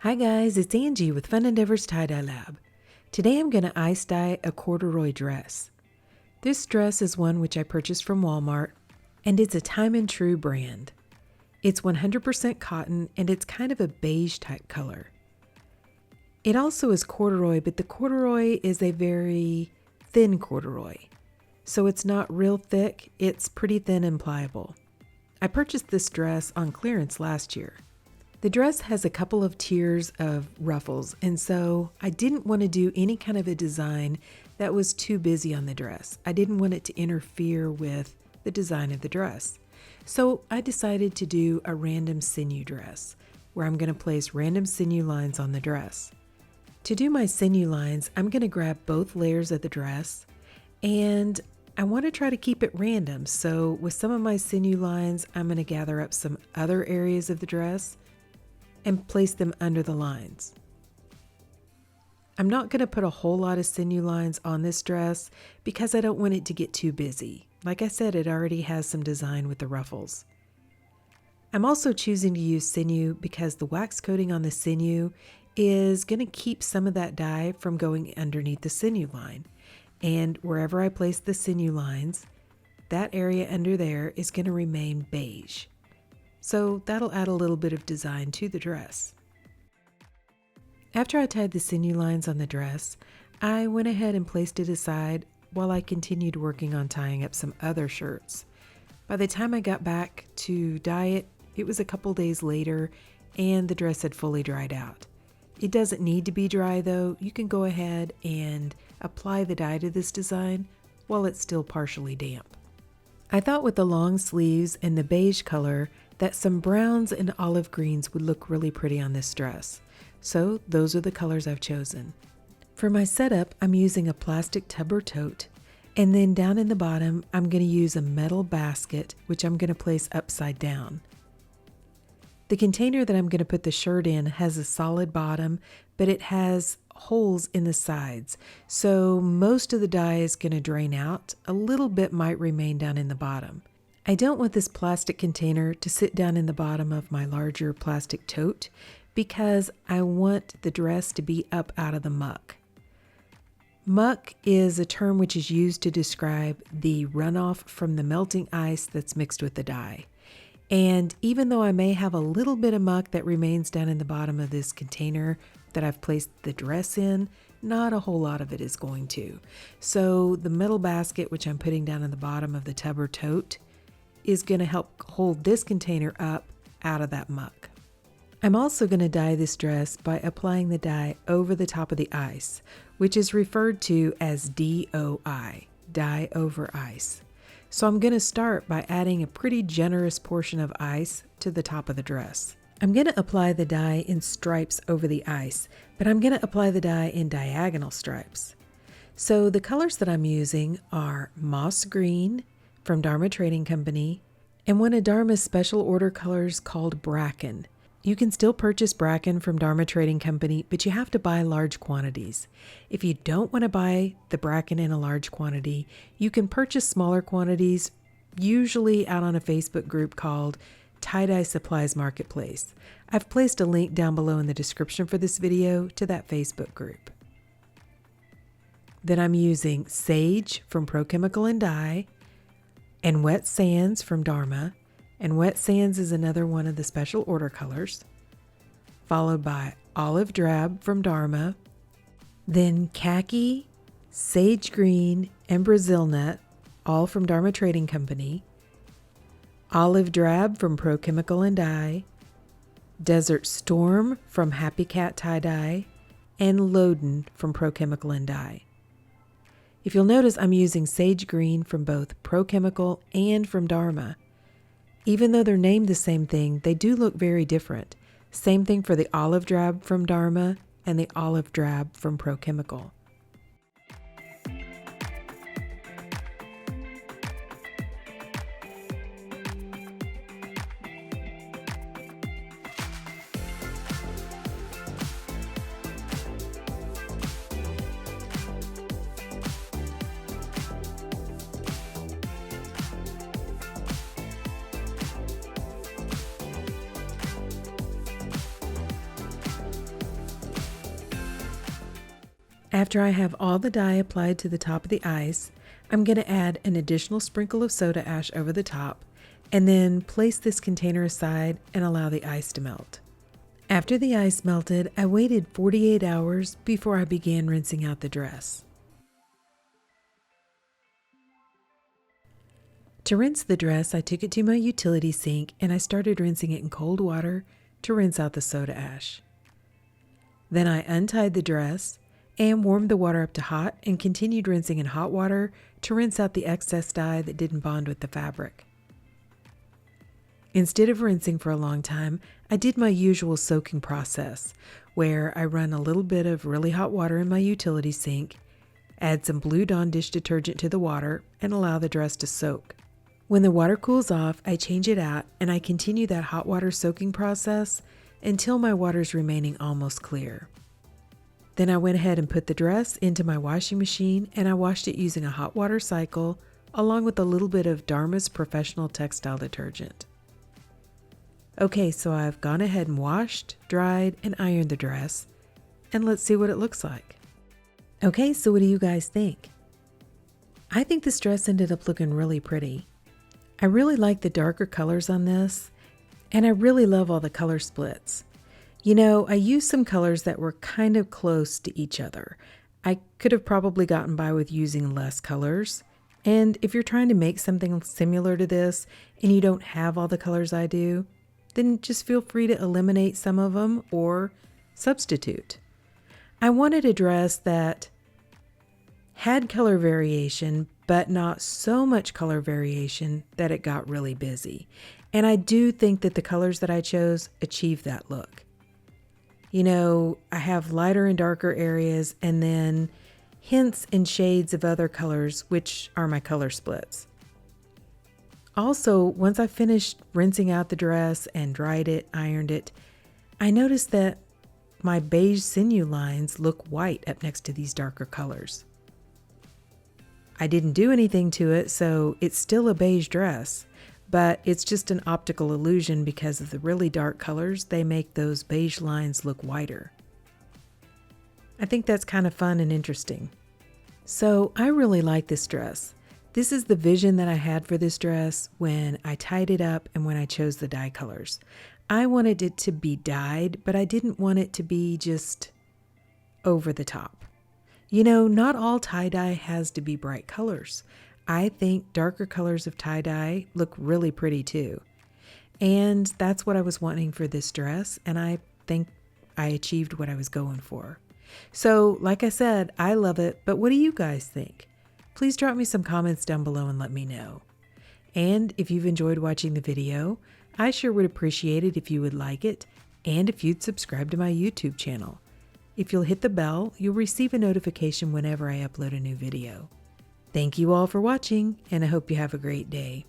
Hi guys, it's Angie with Fun Endeavors Tie-Dye Lab. Today I'm going to ice dye a corduroy dress. This dress is one which I purchased from Walmart, and it's a Time and True brand. It's 100% cotton and it's kind of a beige type color. It also is corduroy, but the corduroy is a very thin corduroy. So it's not real thick, it's pretty thin and pliable. I purchased this dress on clearance last year. The dress has a couple of tiers of ruffles, and so I didn't want to do any kind of a design that was too busy on the dress. I didn't want it to interfere with the design of the dress. So I decided to do a random sinew dress, where I'm going to place random sinew lines on the dress. To do my sinew lines, I'm going to grab both layers of the dress, and I want to try to keep it random. So with some of my sinew lines, I'm going to gather up some other areas of the dress and place them under the lines. I'm not going to put a whole lot of sinew lines on this dress because I don't want it to get too busy. Like I said, it already has some design with the ruffles. I'm also choosing to use sinew because the wax coating on the sinew is going to keep some of that dye from going underneath the sinew line. And wherever I place the sinew lines, that area under there is going to remain beige. So that'll add a little bit of design to the dress. After I tied the sinew lines on the dress, I went ahead and placed it aside while I continued working on tying up some other shirts. By the time I got back to dye it, it was a couple days later and the dress had fully dried out. It doesn't need to be dry though. You can go ahead and apply the dye to this design while it's still partially damp. I thought with the long sleeves and the beige color that some browns and olive greens would look really pretty on this dress. So those are the colors I've chosen. For my setup, I'm using a plastic tub or tote, and then down in the bottom, I'm going to use a metal basket, which I'm going to place upside down. The container that I'm going to put the shirt in has a solid bottom, but it has holes in the sides. So most of the dye is going to drain out. A little bit might remain down in the bottom. I don't want this plastic container to sit down in the bottom of my larger plastic tote because I want the dress to be up out of the muck. Muck is a term which is used to describe the runoff from the melting ice that's mixed with the dye. And even though I may have a little bit of muck that remains down in the bottom of this container that I've placed the dress in, not a whole lot of it is going to. So the metal basket, which I'm putting down in the bottom of the tub or tote, is going to help hold this container up out of that muck. I'm also going to dye this dress by applying the dye over the top of the ice, which is referred to as DOI, dye over ice. So I'm going to start by adding a pretty generous portion of ice to the top of the dress. I'm going to apply the dye in stripes over the ice, but I'm going to apply the dye in diagonal stripes. So the colors that I'm using are moss green from Dharma Trading Company and one of Dharma's special order colors called bracken. You can still purchase bracken from Dharma Trading Company, but you have to buy large quantities. If you don't want to buy the bracken in a large quantity, you can purchase smaller quantities, usually out on a Facebook group called Tie-Dye Supplies Marketplace. I've placed a link down below in the description for this video to that Facebook group. Then I'm using sage from Pro Chemical and Dye and wet sands from Dharma. And wet sands is another one of the special order colors, followed by olive drab from Dharma, then khaki, sage green, and Brazil nut, all from Dharma Trading Company, olive drab from Pro Chemical and Dye, desert storm from Happy Cat Tie-Dye, and Loden from Pro Chemical and Dye. If you'll notice, I'm using sage green from both Pro Chemical and from Dharma. Even though they're named the same thing, they do look very different. Same thing for the olive drab from Dharma and the olive drab from Pro Chemical. After I have all the dye applied to the top of the ice, I'm going to add an additional sprinkle of soda ash over the top and then place this container aside and allow the ice to melt. After the ice melted, I waited 48 hours before I began rinsing out the dress. To rinse the dress, I took it to my utility sink and I started rinsing it in cold water to rinse out the soda ash. Then I untied the dress and warmed the water up to hot and continued rinsing in hot water to rinse out the excess dye that didn't bond with the fabric. Instead of rinsing for a long time, I did my usual soaking process, where I run a little bit of really hot water in my utility sink, add some Blue Dawn dish detergent to the water, and allow the dress to soak. When the water cools off, I change it out and I continue that hot water soaking process until my water's remaining almost clear. Then I went ahead and put the dress into my washing machine and I washed it using a hot water cycle along with a little bit of Dharma's Professional Textile Detergent. Okay, so I've gone ahead and washed, dried, and ironed the dress, and let's see what it looks like. Okay, so what do you guys think? I think this dress ended up looking really pretty. I really like the darker colors on this, and I really love all the color splits. You know, I used some colors that were kind of close to each other. I could have probably gotten by with using less colors. And if you're trying to make something similar to this and you don't have all the colors I do, then just feel free to eliminate some of them or substitute. I wanted a dress that had color variation, but not so much color variation that it got really busy. And I do think that the colors that I chose achieved that look. You know, I have lighter and darker areas and then hints and shades of other colors, which are my color splits. Also, once I finished rinsing out the dress and dried it, ironed it, I noticed that my beige sinew lines look white up next to these darker colors. I didn't do anything to it, so it's still a beige dress, but it's just an optical illusion because of the really dark colors. They make those beige lines look whiter. I think that's kind of fun and interesting. So I really like this dress. This is the vision that I had for this dress when I tied it up and when I chose the dye colors. I wanted it to be dyed, but I didn't want it to be just over the top. You know, not all tie-dye has to be bright colors. I think darker colors of tie-dye look really pretty too. And that's what I was wanting for this dress, and I think I achieved what I was going for. So, like I said, I love it, but what do you guys think? Please drop me some comments down below and let me know. And if you've enjoyed watching the video, I sure would appreciate it if you would like it, and if you'd subscribe to my YouTube channel. If you'll hit the bell, you'll receive a notification whenever I upload a new video. Thank you all for watching, and I hope you have a great day.